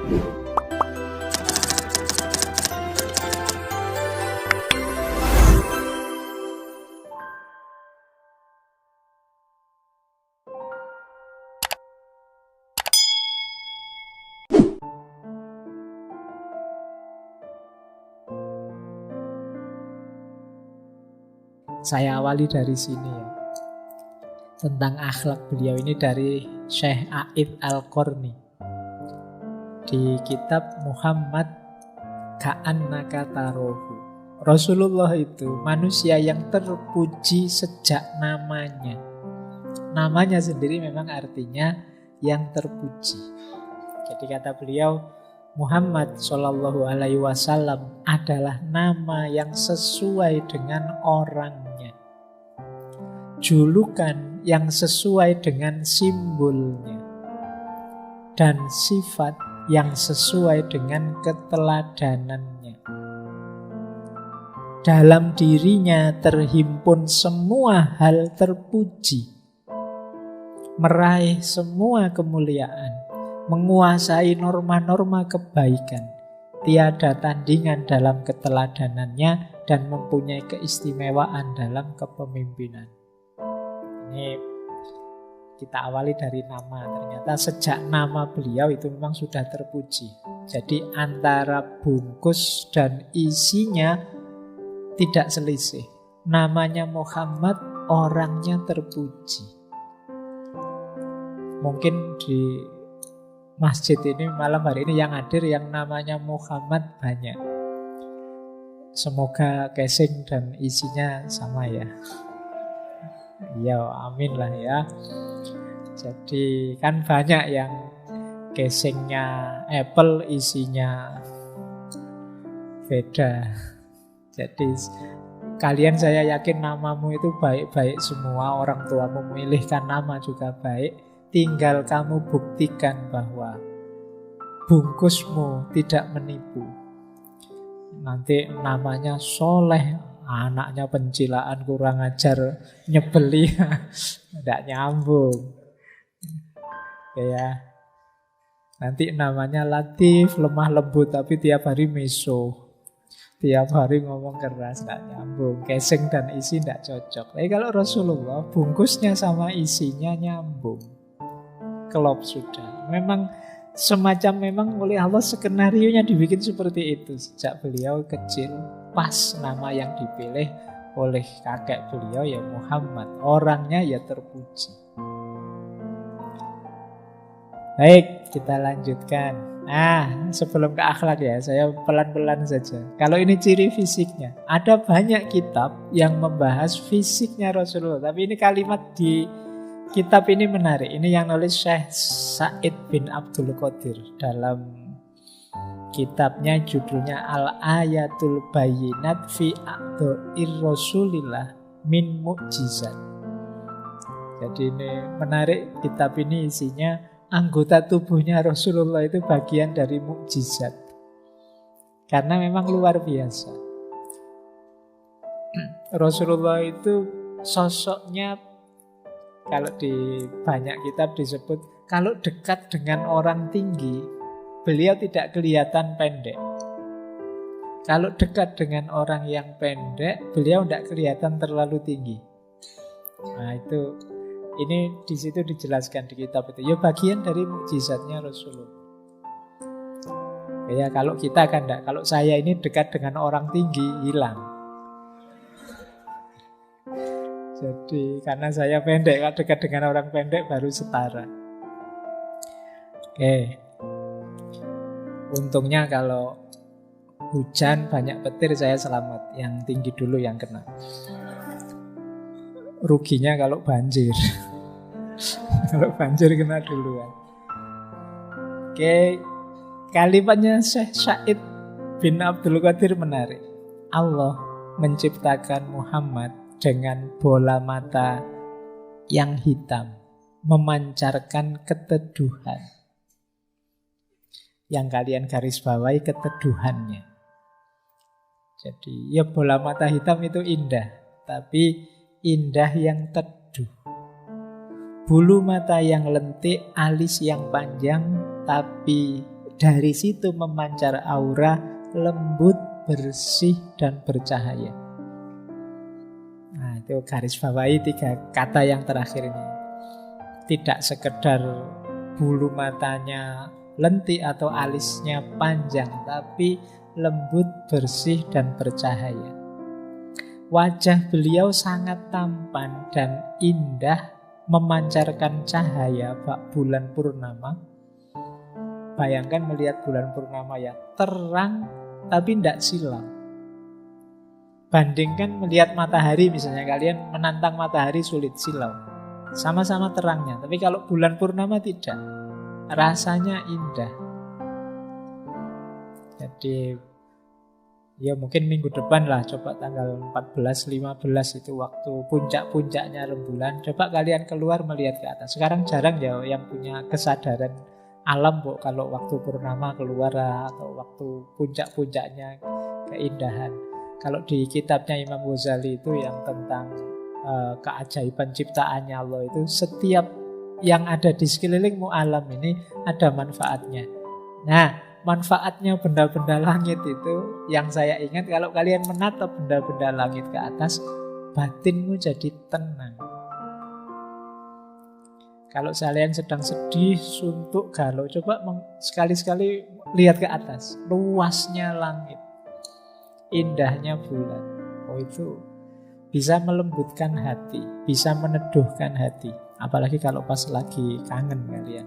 Saya awali dari sini ya. Tentang akhlak beliau ini dari Syekh A'id Al-Qarni. Di kitab Muhammad Ka'annaka Tarohu. Rasulullah itu manusia yang terpuji sejak namanya. Namanya sendiri memang artinya yang terpuji. Jadi kata beliau, Muhammad Shallallahu Alaihi Wasallam adalah nama yang sesuai dengan orangnya, julukan yang sesuai dengan simbolnya, dan sifat yang sesuai dengan keteladanannya. Dalam dirinya terhimpun semua hal terpuji, meraih semua kemuliaan, menguasai norma-norma kebaikan, tiada tandingan dalam keteladanannya, dan mempunyai keistimewaan dalam kepemimpinan. Ini kita awali dari nama. Ternyata sejak nama beliau itu memang sudah terpuji. Jadi antara bungkus dan isinya tidak selisih. Namanya Muhammad, orangnya terpuji. Mungkin di masjid ini malam hari ini yang hadir yang namanya Muhammad banyak. Semoga casing dan isinya sama ya. Ya amin lah ya. Jadi kan banyak yang casingnya Apple, isinya beda. Jadi kalian saya yakin namamu itu baik-baik semua. Orang tuamu memilihkan nama juga baik. Tinggal kamu buktikan bahwa bungkusmu tidak menipu. Nanti namanya Soleh, anaknya pencilaan, kurang ajar, nyebeli, tidak nyambung. Ya. Nanti namanya Latif, lemah lembut, tapi tiap hari meso. Tiap hari ngomong keras, tidak nyambung. Casing dan isi tidak cocok. Tapi kalau Rasulullah, bungkusnya sama isinya nyambung. Kelop sudah. Memang semacam memang oleh Allah skenario-nya dibikin seperti itu. Sejak beliau kecil, pas nama yang dipilih oleh kakek beliau ya Muhammad. Orangnya ya terpuji. Baik, kita lanjutkan. Nah, sebelum ke akhlak ya, saya pelan-pelan saja. Kalau ini ciri fisiknya, ada banyak kitab yang membahas fisiknya Rasulullah. Tapi ini kalimat di kitab ini menarik. Ini yang nulis Syekh Said bin Abdul Qadir dalam kitabnya, judulnya Al-Ayatul Bayyinat fi A'dha'ir Rasulillah min Mu'jizat. Jadi ini menarik, kitab ini isinya anggota tubuhnya Rasulullah itu bagian dari mukjizat. Karena memang luar biasa. Rasulullah itu sosoknya, kalau di banyak kitab disebut, kalau dekat dengan orang tinggi, beliau tidak kelihatan pendek. Kalau dekat dengan orang yang pendek, beliau tidak kelihatan terlalu tinggi. Nah itu, ini di situ dijelaskan di kitab itu. Ya bagian dari mukjizatnya Rasulullah. Ya kalau kita kan enggak, kalau saya ini dekat dengan orang tinggi, hilang. Jadi karena saya pendek, kalau dekat dengan orang pendek baru setara. Oke. Untungnya kalau hujan banyak petir saya selamat. Yang tinggi dulu yang kena. Ruginya kalau banjir. Kalau banjir kena duluan. Oke. Kalimatnya Syekh Said bin Abdul Qadir menarik. Allah menciptakan Muhammad dengan bola mata yang hitam, memancarkan keteduhan. Yang kalian garis bawahi keteduhannya. Jadi ya bola mata hitam itu indah, tapi indah yang teduh. Bulu mata yang lentik, alis yang panjang, tapi dari situ memancar aura lembut, bersih, dan bercahaya. Nah, itu garis bawahi 3 kata yang terakhir ini. Tidak sekedar bulu matanya lentik atau alisnya panjang, tapi lembut, bersih, dan bercahaya. Wajah beliau sangat tampan dan indah, memancarkan cahaya bak bulan purnama. Bayangkan melihat bulan purnama ya, terang tapi tidak silau. Bandingkan melihat matahari misalnya, kalian menantang matahari sulit, silau. Sama-sama terangnya, tapi kalau bulan purnama tidak. Rasanya indah. Jadi ya mungkin minggu depan lah, coba tanggal 14-15 itu waktu puncak-puncaknya rembulan. Coba kalian keluar melihat ke atas. Sekarang jarang ya yang punya kesadaran alam kalau waktu purnama keluar atau waktu puncak-puncaknya keindahan. Kalau di kitabnya Imam Ghazali itu yang tentang keajaiban ciptaannya Allah itu, setiap yang ada di sekelilingmu alam ini ada manfaatnya. Nah, manfaatnya benda-benda langit itu yang saya ingat, kalau kalian menatap benda-benda langit ke atas, batinmu jadi tenang. Kalau kalian sedang sedih, suntuk, galau, coba sekali-sekali lihat ke atas, luasnya langit, indahnya bulan. Oh, itu bisa melembutkan hati, bisa meneduhkan hati. Apalagi kalau pas lagi kangen kalian.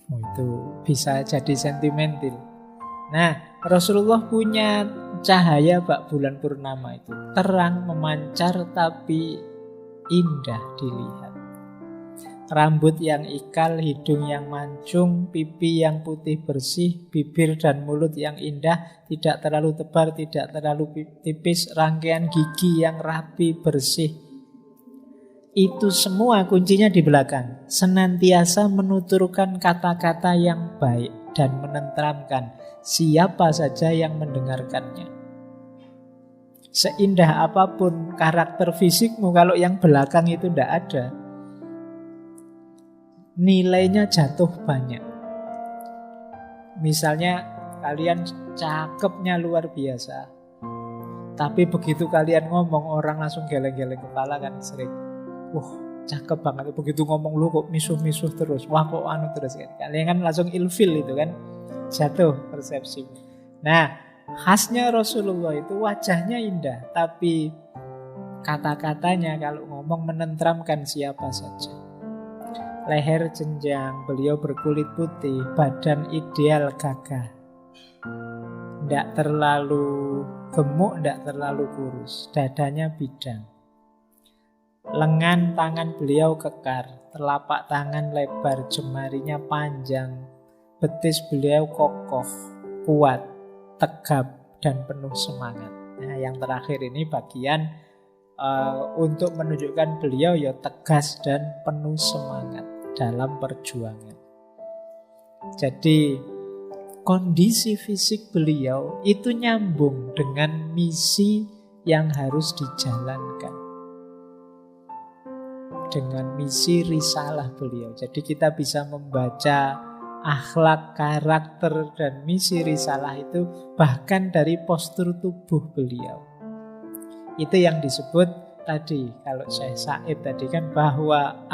Oh, itu bisa jadi sentimental. Nah, Rasulullah punya cahaya bak bulan purnama itu. Terang, memancar, tapi indah dilihat. Rambut yang ikal, hidung yang mancung, pipi yang putih bersih, bibir dan mulut yang indah, tidak terlalu tebal, tidak terlalu tipis, rangkaian gigi yang rapi, bersih. Itu semua kuncinya di belakang. Senantiasa menuturkan kata-kata yang baik dan menenteramkan siapa saja yang mendengarkannya. Seindah apapun karakter fisikmu, kalau yang belakang itu tidak ada, nilainya jatuh banyak. Misalnya kalian cakepnya luar biasa, tapi begitu kalian ngomong, orang langsung geleng-geleng kepala kan sering. Cakep banget. Begitu ngomong lu kok misuh-misuh terus. Wah kok anu terus kan. Kalian kan langsung ilfil itu kan. Jatuh persepsi. Nah, khasnya Rasulullah itu wajahnya indah, tapi kata-katanya kalau ngomong menenteramkan siapa saja. Leher jenjang, beliau berkulit putih, badan ideal gagah. Tidak terlalu gemuk, tidak terlalu kurus. Dadanya bidang. Lengan tangan beliau kekar, telapak tangan lebar, jemarinya panjang. Betis beliau kokoh, kuat, tegap, dan penuh semangat. Nah, yang terakhir ini bagian untuk menunjukkan beliau ya tegas dan penuh semangat dalam perjuangan. Jadi kondisi fisik beliau itu nyambung dengan misi yang harus dijalankan, dengan misi risalah beliau. Jadi kita bisa membaca akhlak, karakter, dan misi risalah itu bahkan dari postur tubuh beliau. Itu yang disebut tadi, kalau Syekh Said tadi kan, bahwa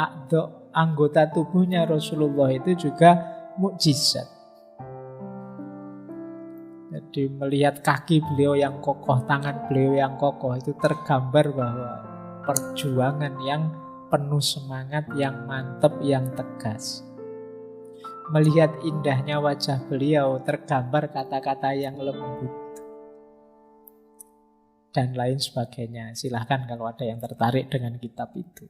anggota tubuhnya Rasulullah itu juga mukjizat. Jadi melihat kaki beliau yang kokoh, tangan beliau yang kokoh, itu tergambar bahwa perjuangan yang penuh semangat, yang mantap, yang tegas. Melihat indahnya wajah beliau, tergambar kata-kata yang lembut, dan lain sebagainya. Silahkan kalau ada yang tertarik dengan kitab itu.